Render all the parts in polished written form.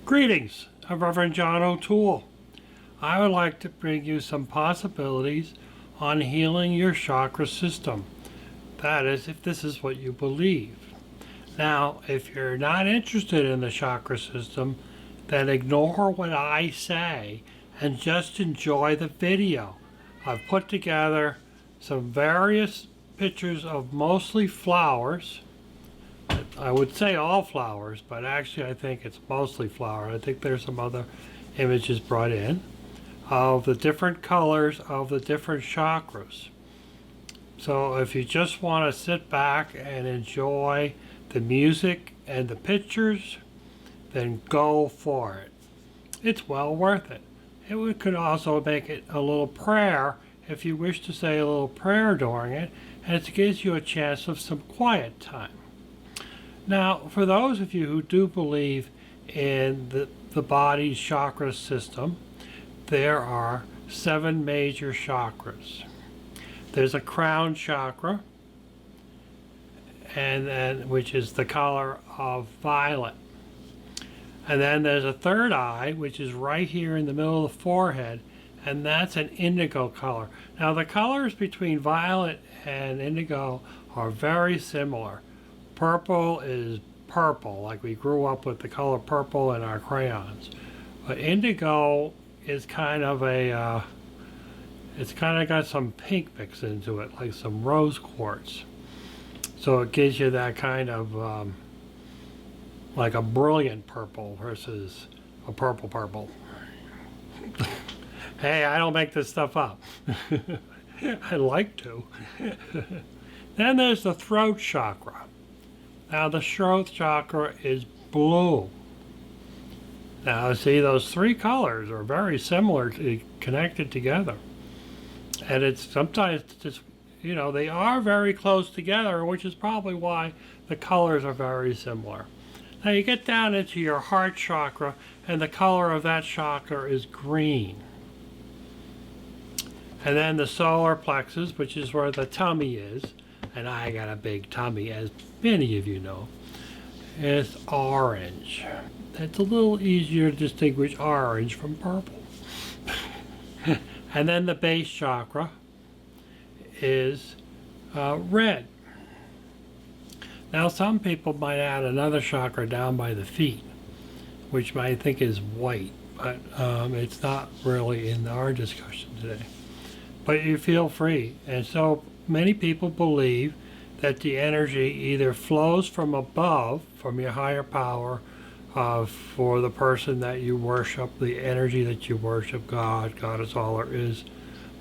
Greetings, I'm Reverend John O'Toole. I would like to bring you some possibilities on healing your chakra system. That is, if this is what you believe. Now, if you're not interested in the chakra system, then ignore what I say and just enjoy the video. I've put together some various pictures of mostly flowers. I would say all flowers, but actually I think it's mostly flowers. I think there's some other images brought in of the different colors of the different chakras. So if you just want to sit back and enjoy the music and the pictures, then go for it. It's well worth it. It could also make it a little prayer if you wish to say a little prayer during it, and it gives you a chance of some quiet time. Now, for those of you who do believe in the body's chakra system, there are 7 major chakras. There's a Crown Chakra, and then which is the color of violet. And then there's a third eye, which is right here in the middle of the forehead, and that's an indigo color. Now, the colors between violet and indigo are very similar. Purple is purple, like we grew up with the color purple in our crayons. But indigo is kind of it's kind of got some pink mixed into it, like some rose quartz. So it gives you that kind of like a brilliant purple versus a purple. Hey, I don't make this stuff up. I like to. Then there's the throat chakra. Now the throat chakra is blue. Now see, those 3 colors are very similar to connected together. And it's sometimes just, they are very close together, which is probably why the colors are very similar. Now you get down into your heart chakra, and the color of that chakra is green. And then the solar plexus, which is where the tummy is, and I got a big tummy, as many of you know, is orange. It's a little easier to distinguish orange from purple. And then the base chakra is red. Now some people might add another chakra down by the feet, which I think is white, but it's not really in our discussion today. But you feel free. And so many people believe that the energy either flows from above, from your higher power, for the person that you worship, the energy that you worship, God is all there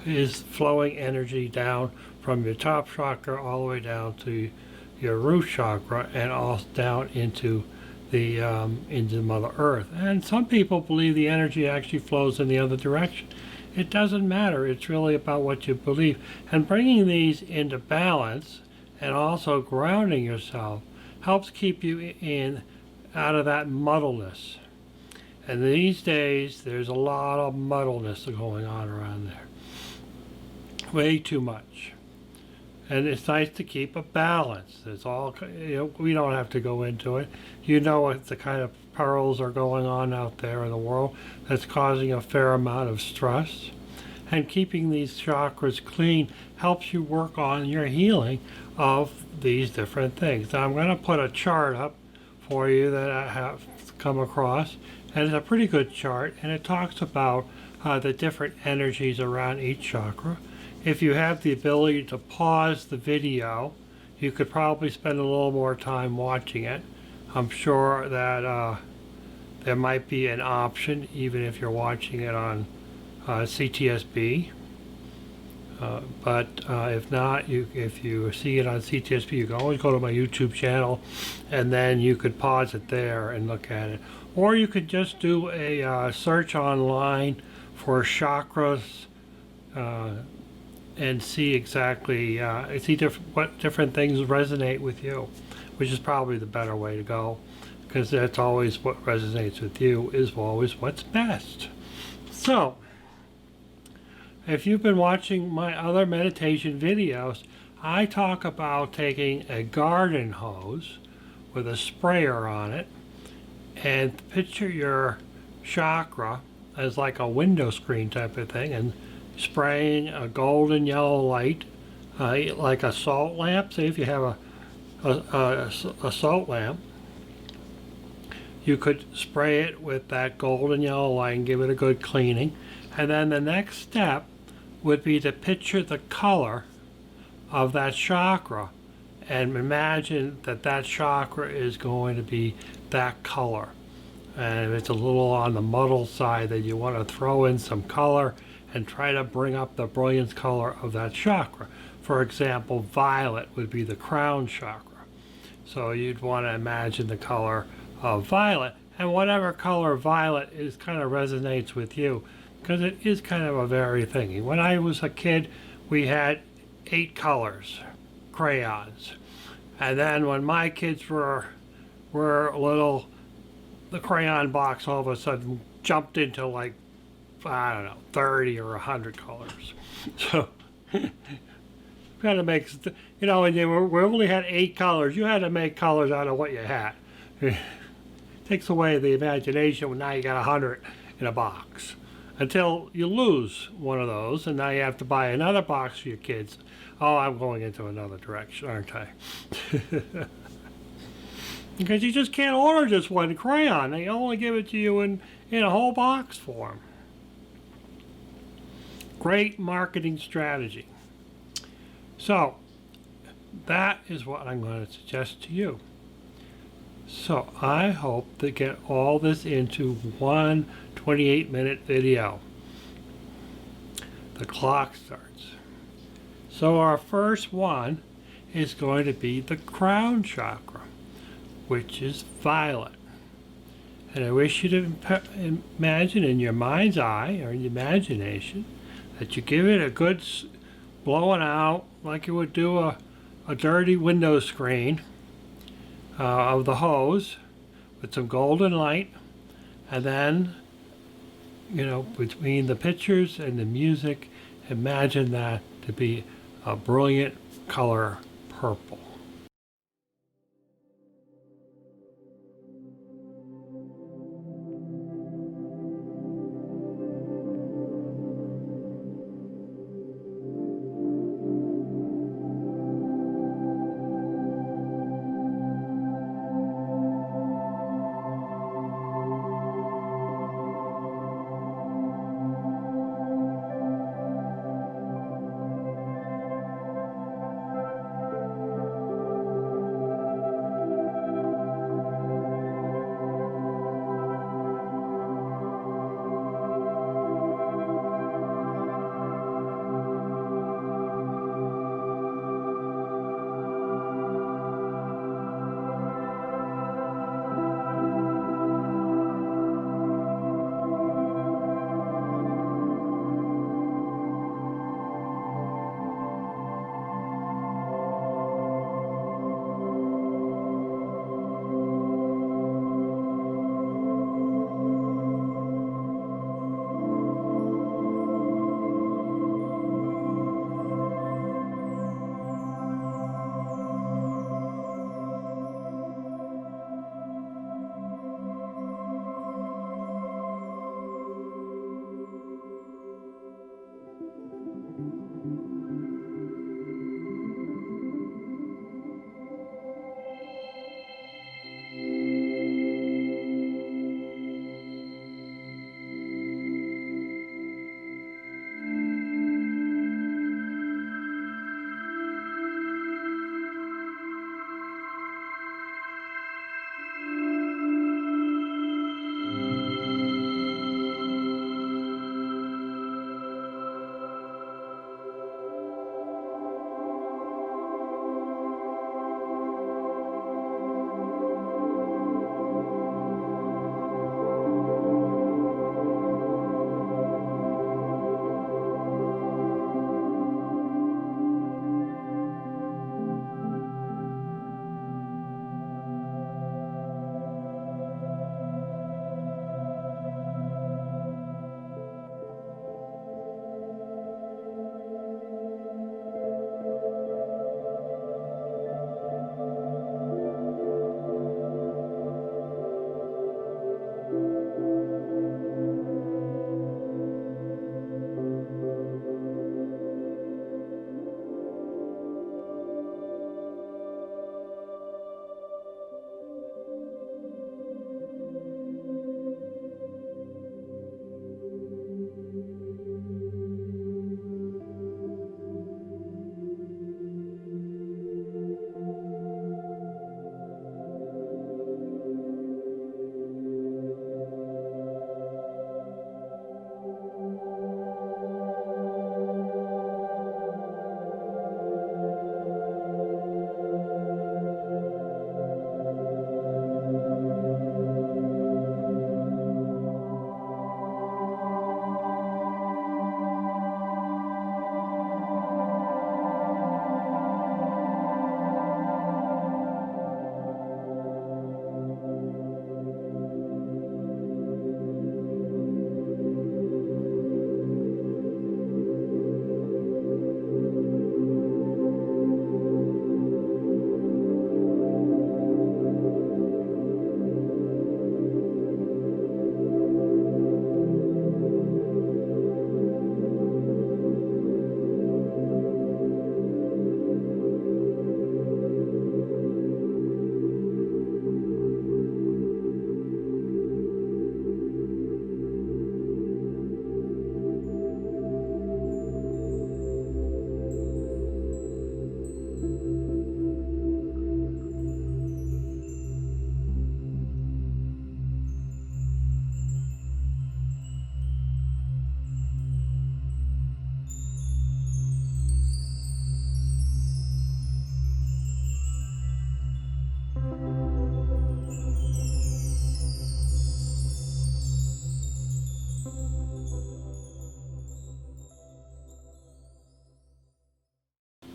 is flowing energy down from your top chakra all the way down to your root chakra, and all down into Mother Earth. And some people believe the energy actually flows in the other direction. It doesn't matter. It's really about what you believe. And bringing these into balance and also grounding yourself helps keep you out of that muddleness. And these days, there's a lot of muddleness going on around there. Way too much. And it's nice to keep a balance. It's all, we don't have to go into it. You know what the kind of perils are going on out there in the world that's causing a fair amount of stress. And keeping these chakras clean helps you work on your healing of these different things. Now I'm going to put a chart up for you that I have come across, and it's a pretty good chart, and it talks about the different energies around each chakra. If you have the ability to pause the video, you could probably spend a little more time watching it. I'm sure that there might be an option, even if you're watching it on CTSB. But if not, if you see it on CTSB, you can always go to my YouTube channel, and then you could pause it there and look at it. Or you could just do a search online for chakras and see exactly, what different things resonate with you, which is probably the better way to go, because that's always what resonates with you is always what's best. So, if you've been watching my other meditation videos, I talk about taking a garden hose with a sprayer on it and picture your chakra as like a window screen type of thing, and spraying a golden yellow light, like a salt lamp. Say if you have a salt lamp, you could spray it with that golden yellow light and give it a good cleaning. And then the next step would be to picture the color of that chakra and imagine that that chakra is going to be that color. And if it's a little on the muddle side, that you want to throw in some color and try to bring up the brilliance color of that chakra. For example, violet would be the crown chakra. So you'd want to imagine the color of violet, and whatever color violet is kind of resonates with you, because it is kind of a very thingy. When I was a kid, we had 8 colors, crayons. And then when my kids were little, the crayon box all of a sudden jumped into like, I don't know, 30 or 100 colors. So kind of makes, you know, when we only had 8 colors, you had to make colors out of what you had. Takes away the imagination when now you got 100 in a box. Until you lose one of those, and now you have to buy another box for your kids. Oh, I'm going into another direction, aren't I? Because you just can't order just one crayon. They only give it to you in a whole box form. Great marketing strategy. So, that is what I'm going to suggest to you. So, I hope to get all this into one 28-minute video. The clock starts. So, our first one is going to be the crown chakra, which is violet. And I wish you to imagine in your mind's eye or in your imagination that you give it a good blowing out like you would do a dirty window screen of the hose with some golden light, and then, you know, between the pictures and the music, imagine that to be a brilliant color purple.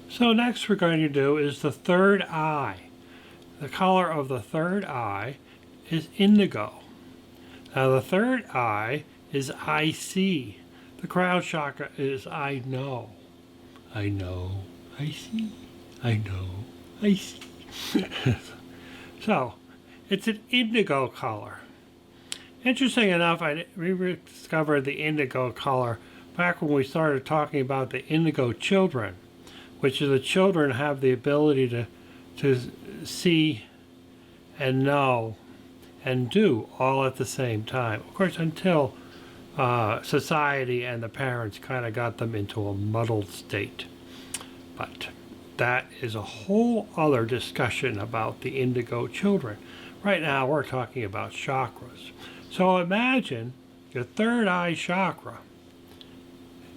So next we're going to do is the third eye. The color of the third eye is indigo. Now the third eye is I see. The Crown Chakra is I know. I know. I see. I know. I see. So it's an indigo color. Interesting enough, we rediscovered the indigo color back when we started talking about the indigo children, which is the children have the ability to see and know and do all at the same time. Of course, until society and the parents kind of got them into a muddled state. But that is a whole other discussion about the indigo children. Right now, we're talking about chakras. So imagine your third eye chakra.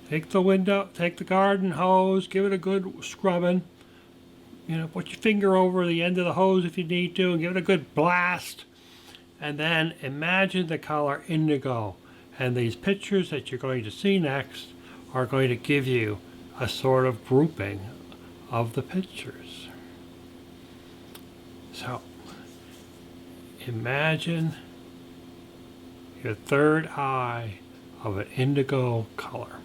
Take the garden hose, give it a good scrubbing. Put your finger over the end of the hose if you need to, and give it a good blast. And then imagine the color indigo. And these pictures that you're going to see next are going to give you a sort of grouping of the pictures. So, imagine your third eye of an indigo color.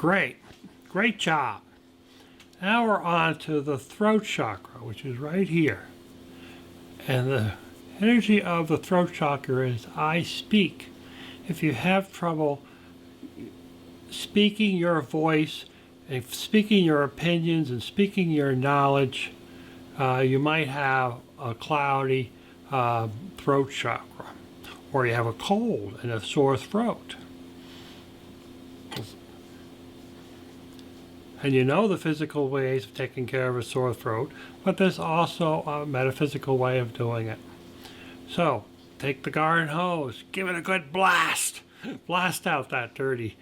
Great. Great job. Now we're on to the throat chakra, which is right here. And the energy of the throat chakra is I speak. If you have trouble speaking your voice, and speaking your opinions, and speaking your knowledge, you might have a cloudy throat chakra, or you have a cold and a sore throat. And you know the physical ways of taking care of a sore throat, but there's also a metaphysical way of doing it. So, take the garden hose, give it a good blast. Blast out that dirty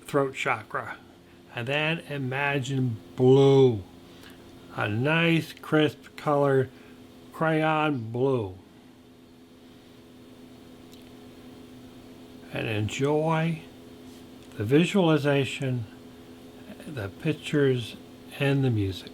throat chakra. And then imagine blue. A nice, crisp colored crayon blue. And enjoy the visualization, the pictures, and the music.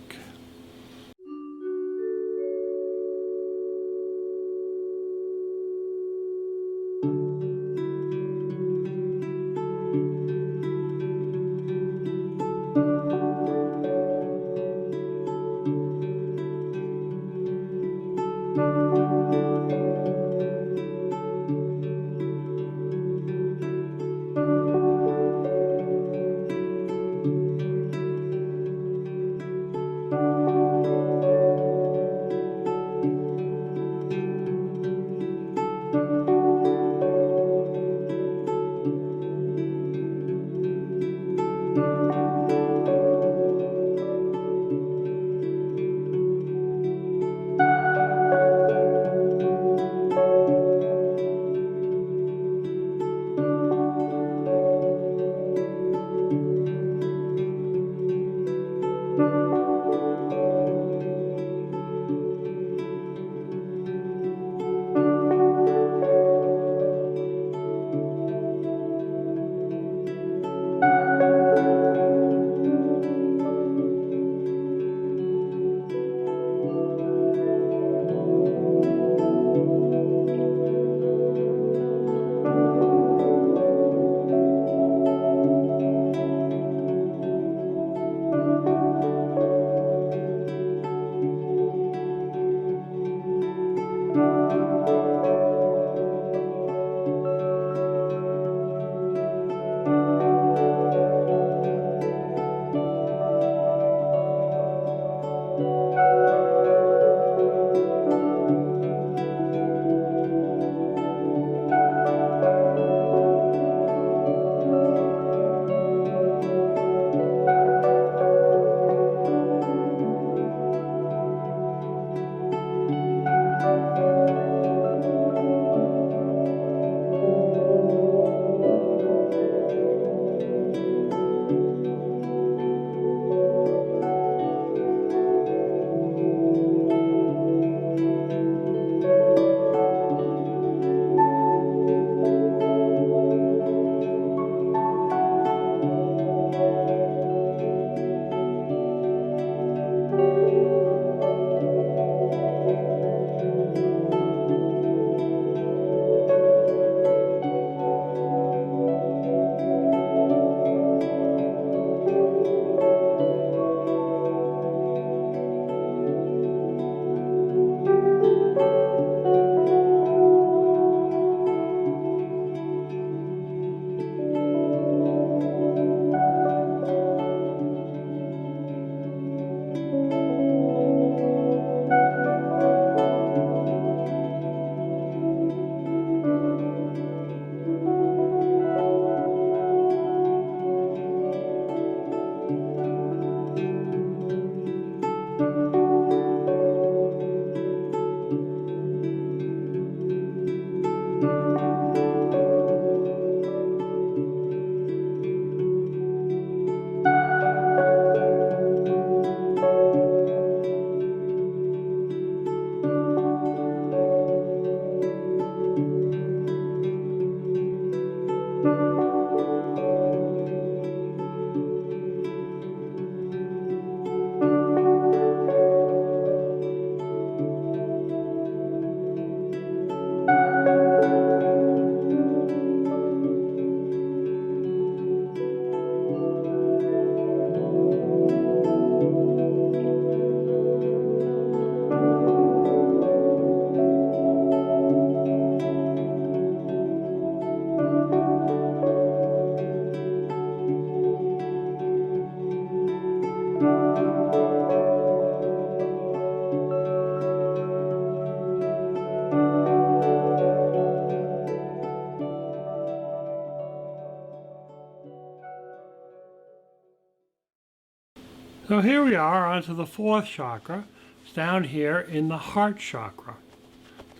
So here we are onto the fourth chakra. It's down here in the heart chakra.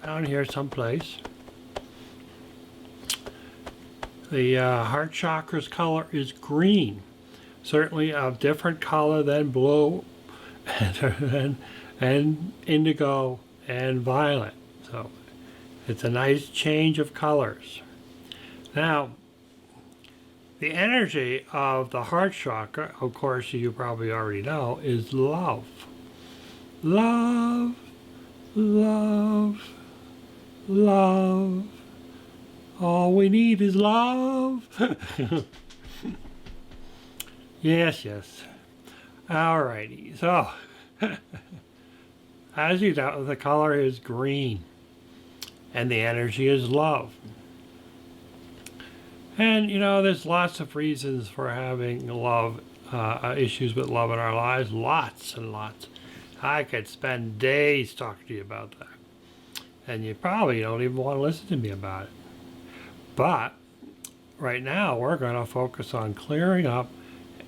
Down here someplace. The heart chakra's color is green. Certainly a different color than blue and indigo and violet. So it's a nice change of colors. Now, the energy of the heart chakra, of course you probably already know, is love. Love, love, love. All we need is love. Yes, yes. Alrighty, so as you know, the color is green and the energy is love. And you know, there's lots of reasons for having love, issues with love in our lives, lots and lots. I could spend days talking to you about that. And you probably don't even want to listen to me about it. But right now, we're going to focus on clearing up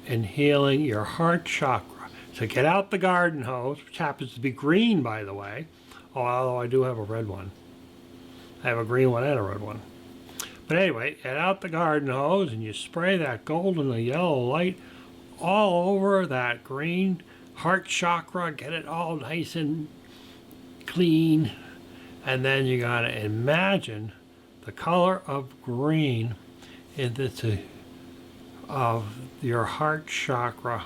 and healing your heart chakra. So get out the garden hose, which happens to be green, by the way. Although I do have a red one. I have a green one and a red one. But anyway, get out the garden hose and you spray that golden and yellow light all over that green heart chakra. Get it all nice and clean. And then you got to imagine the color of green of your heart chakra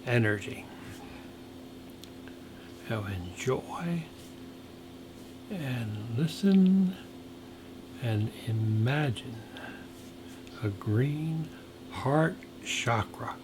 energy. So enjoy and listen and imagine a green heart chakra.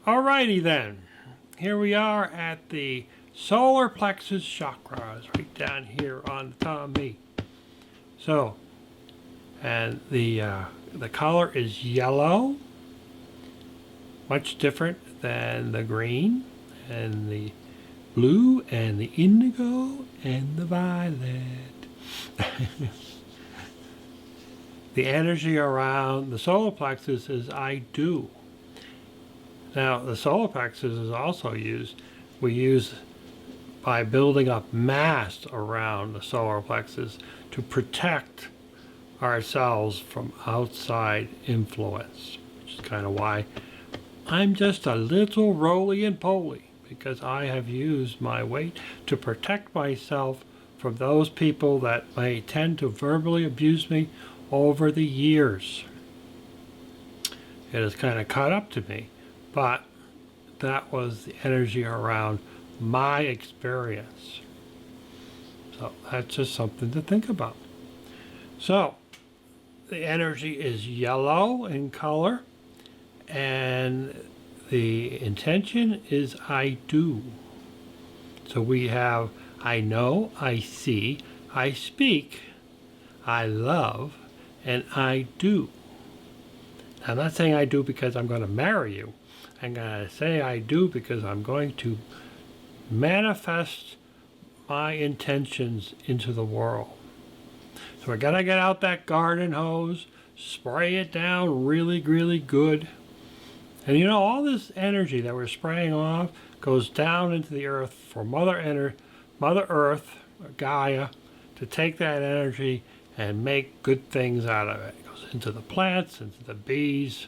Alrighty then. Here we are at the solar plexus chakra. It's right down here on the tummy. So, and the color is yellow, much different than the green and the blue and the indigo and the violet. The energy around the solar plexus is I do. Now, the solar plexus is also we use by building up mass around the solar plexus to protect ourselves from outside influence, which is kind of why I'm just a little roly and poly, because I have used my weight to protect myself from those people that may tend to verbally abuse me over the years. It has kind of caught up to me, but that was the energy around my experience. So that's just something to think about. So the energy is yellow in color, and the intention is I do. So we have I know, I see, I speak, I love, and I do. I'm not saying I do because I'm going to marry you. I'm going to say I do because I'm going to manifest my intentions into the world. So we're going to get out that garden hose, spray it down really, really good. And you know, all this energy that we're spraying off goes down into the earth for Mother Earth, or Gaia, to take that energy and make good things out of it. It goes into the plants, into the bees,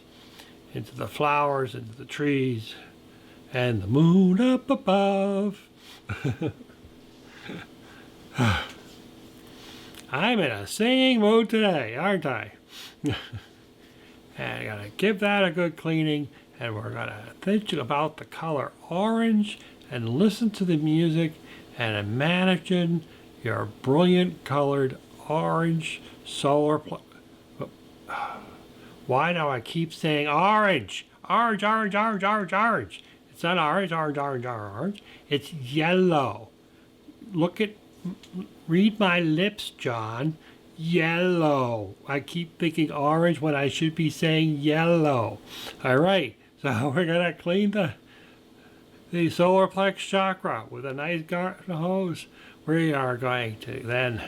into the flowers, into the trees, and the moon up above. I'm in a singing mood today, aren't I? And I'm going to give that a good cleaning, and we're going to think about the color orange and listen to the music and imagine your brilliant colored orange solar Why do I keep saying orange? Orange, orange, orange, orange, orange. It's not orange, orange, orange, orange. It's yellow. Read my lips, John. Yellow. I keep thinking orange when I should be saying yellow. All right, so we're going to clean the solar plexus chakra with a nice garden hose. We are going to then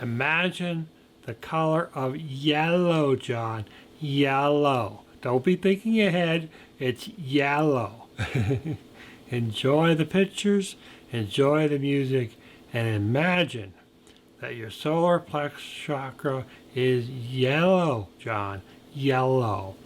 imagine the color of yellow, John. Yellow. Don't be thinking ahead. It's yellow. Enjoy the pictures, enjoy the music, and imagine that your solar plexus chakra is yellow, John. Yellow.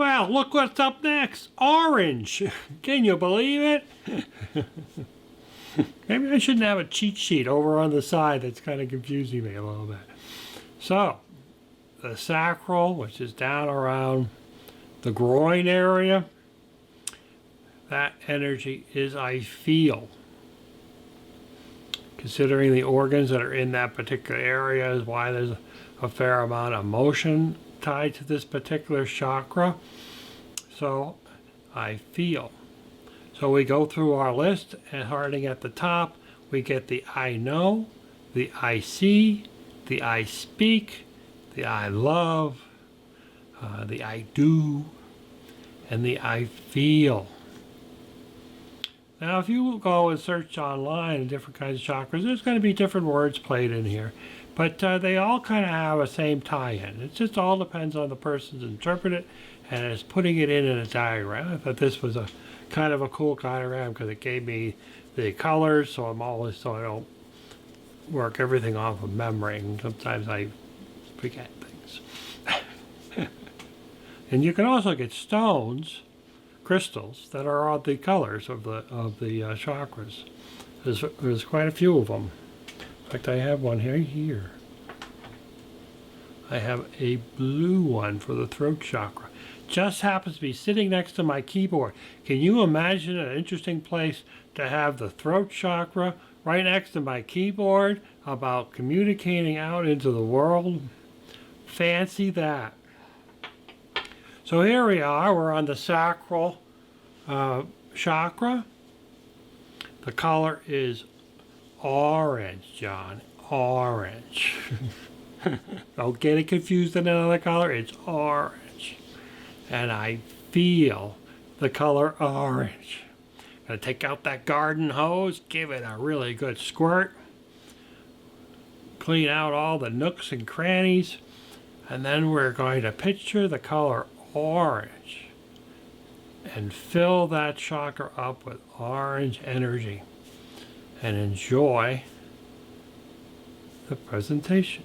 Well, look what's up next. Orange. Can you believe it? Maybe I shouldn't have a cheat sheet over on the side. That's kind of confusing me a little bit. So, the sacral, which is down around the groin area, that energy is I feel. Considering the organs that are in that particular area is why there's a fair amount of motion tied to this particular chakra. So I feel. So we go through our list, and starting at the top, we get the I know, the I see, the I speak, the I love, the I do, and the I feel. Now, if you go and search online different kinds of chakras, there's going to be different words played in here. But they all kind of have a same tie-in. It just all depends on the person's interpret it, and it's putting it in a diagram. I thought this was a kind of a cool diagram because it gave me the colors, so I don't work everything off of memory. And sometimes I forget things. And you can also get stones, crystals, that are all the colors of the chakras. There's quite a few of them. In fact, I have one here. I have a blue one for the throat chakra. Just happens to be sitting next to my keyboard. Can you imagine an interesting place to have the throat chakra right next to my keyboard about communicating out into the world? Fancy that. So here we are. We're on the sacral chakra. The color is orange, John. Orange. Don't get it confused with another color. It's orange. And I feel the color orange. Gonna take out that garden hose, give it a really good squirt, clean out all the nooks and crannies, and then we're going to picture the color orange and fill that chakra up with orange energy and enjoy the presentation.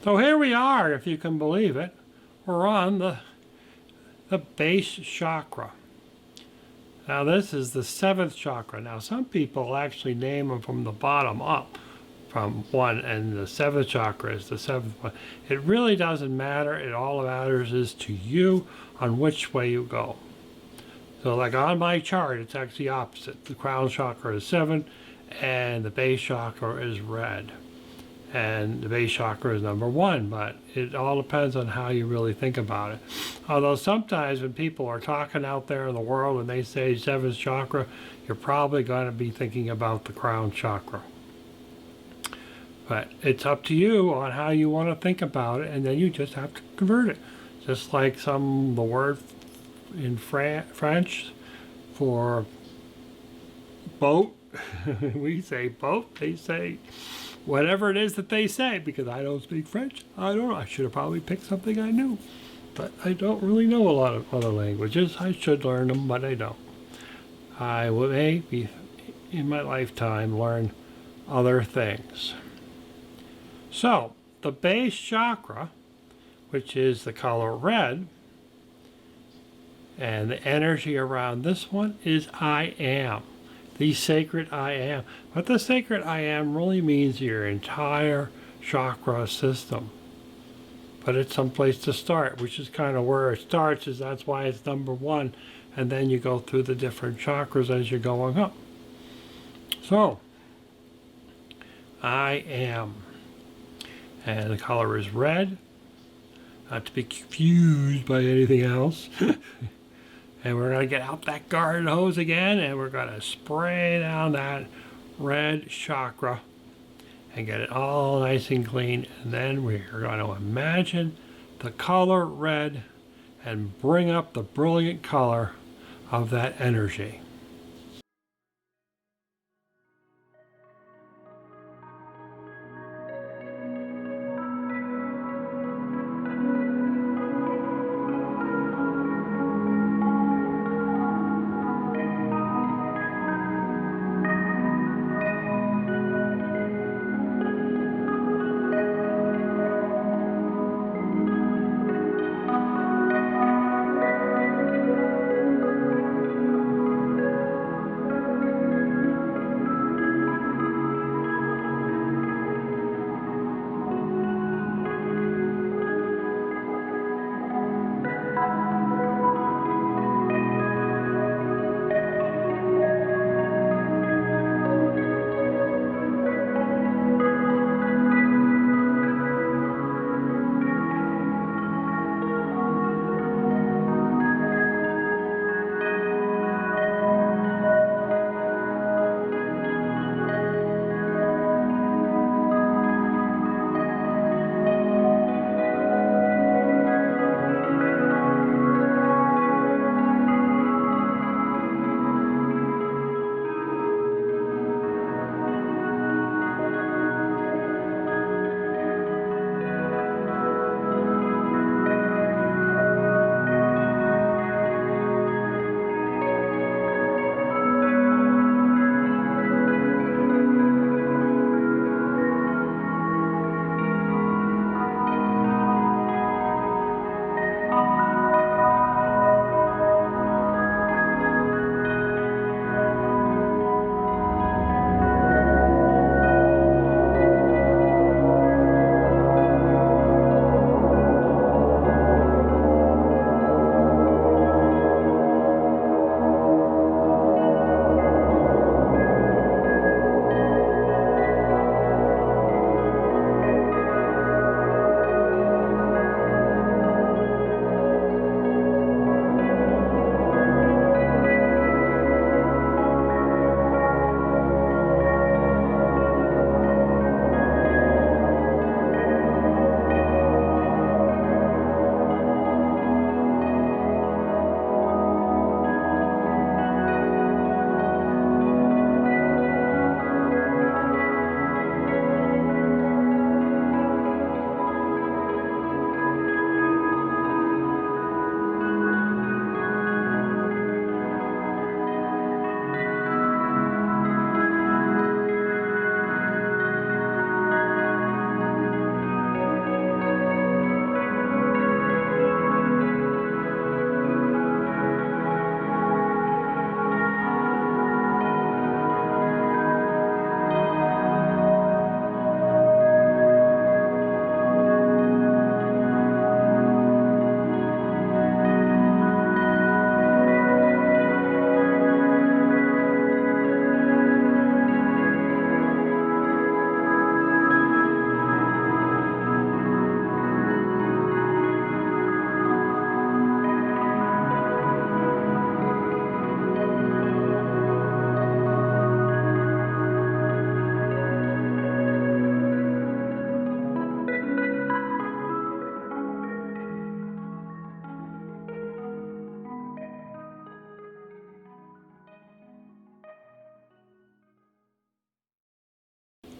So here we are, if you can believe it. We're on the base chakra. Now this is the 7th chakra. Now some people actually name them from the bottom up, from 1, and the 7th chakra is the 7th one. It really doesn't matter. It all matters is to you on which way you go. So like on my chart, it's actually opposite. The crown chakra is 7 and the base chakra is red. And the base chakra is number 1, but it all depends on how you really think about it. Although sometimes when people are talking out there in the world and they say 7th chakra, you're probably going to be thinking about the crown chakra. But it's up to you on how you want to think about it, and then you just have to convert it. Just like the word in French for boat, we say boat, they say whatever it is that they say, because I don't speak French. I don't know. I should have probably picked something I knew. But I don't really know a lot of other languages. I should learn them, but I don't. I will maybe in my lifetime learn other things. So, the base chakra, which is the color red, and the energy around this one is I am. The sacred I am. What the sacred I am really means your entire chakra system. But it's someplace to start, which is kind of where it starts, is that's why it's number 1. And then you go through the different chakras as you're going up. So, I am. And the color is red. Not to be confused by anything else. And we're going to get out that garden hose again, and we're going to spray down that red chakra and get it all nice and clean. And then we're going to imagine the color red and bring up the brilliant color of that energy.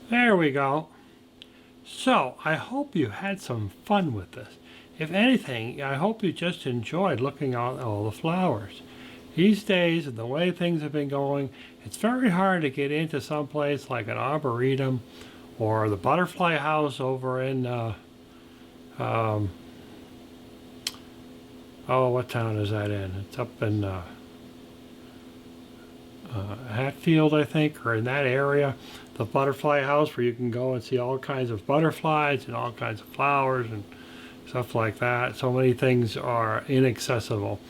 There we go. So, I hope you had some fun with this. If anything, I hope you just enjoyed looking at all the flowers. These days, and the way things have been going, it's very hard to get into some place like an arboretum or the butterfly house over in, oh, what town is that in? It's up in Hatfield, I think, or in that area. The butterfly house where you can go and see all kinds of butterflies and all kinds of flowers and stuff like that. So many things are inaccessible.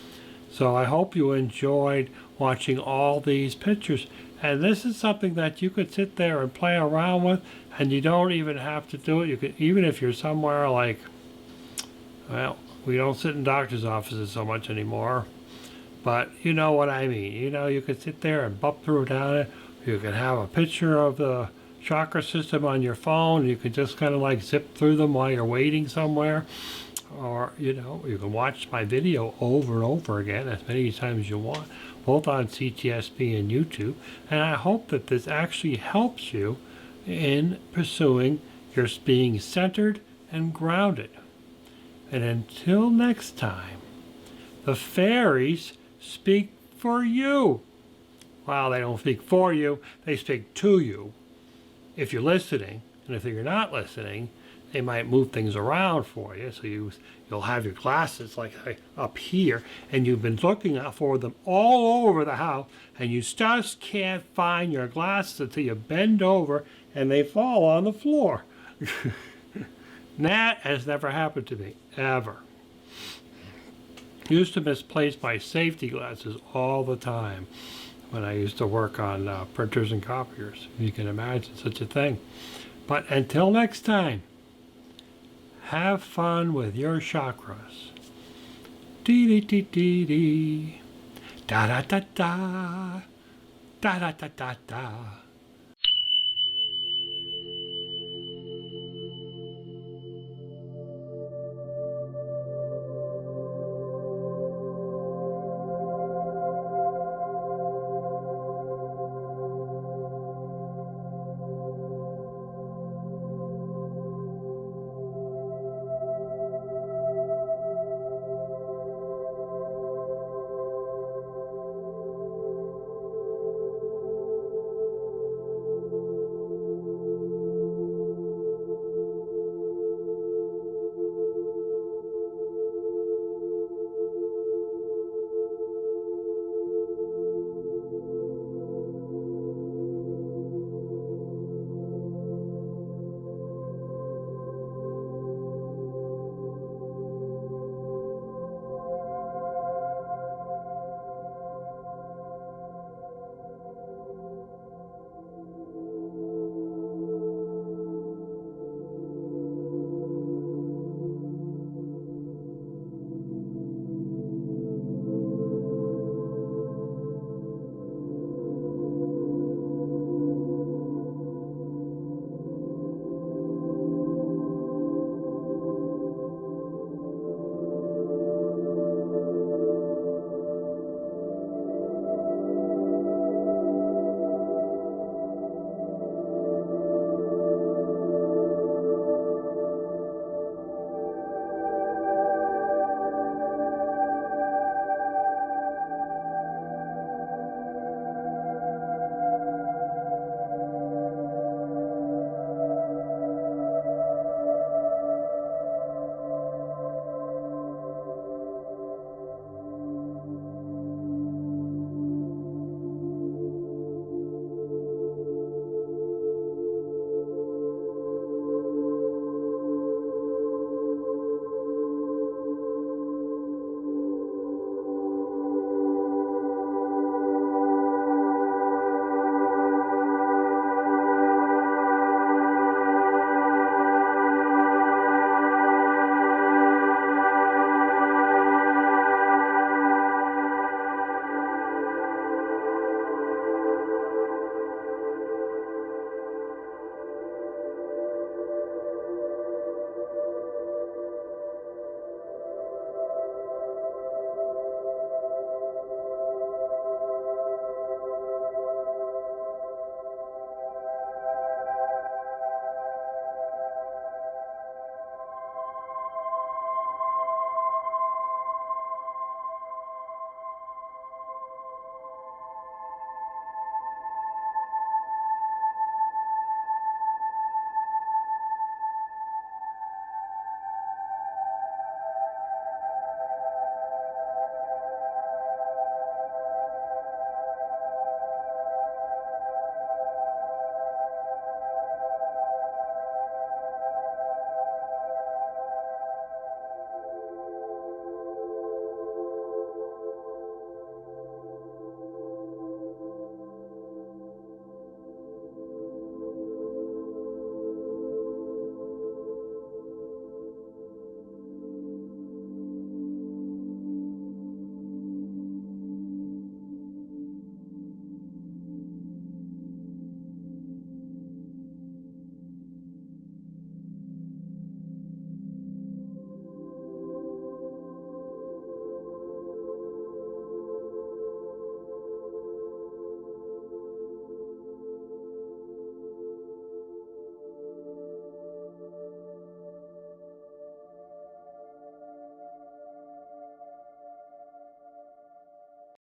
So I hope you enjoyed watching all these pictures. And this is something that you could sit there and play around with, and you don't even have to do it. You could, even if you're somewhere like, well, we don't sit in doctor's offices so much anymore, but you know what I mean. You know, you could sit there and bump through down it. You could have a picture of the chakra system on your phone. You could just kind of like zip through them while you're waiting somewhere. Or, you know, you can watch my video over and over again as many times as you want, both on CTSP and YouTube. And I hope that this actually helps you in pursuing your being centered and grounded. And until next time, the fairies speak for you. Well, they don't speak for you, they speak to you if you're listening. And if you're not listening, they might move things around for you. So you'll have your glasses like up here, and you've been looking for them all over the house, and you just can't find your glasses until you bend over and they fall on the floor. That has never happened to me, ever. Used to misplace my safety glasses all the time when I used to work on printers and copiers. You can imagine such a thing. But until next time, have fun with your chakras. Dee dee dee dee dee. Da da da da. Da da da da da.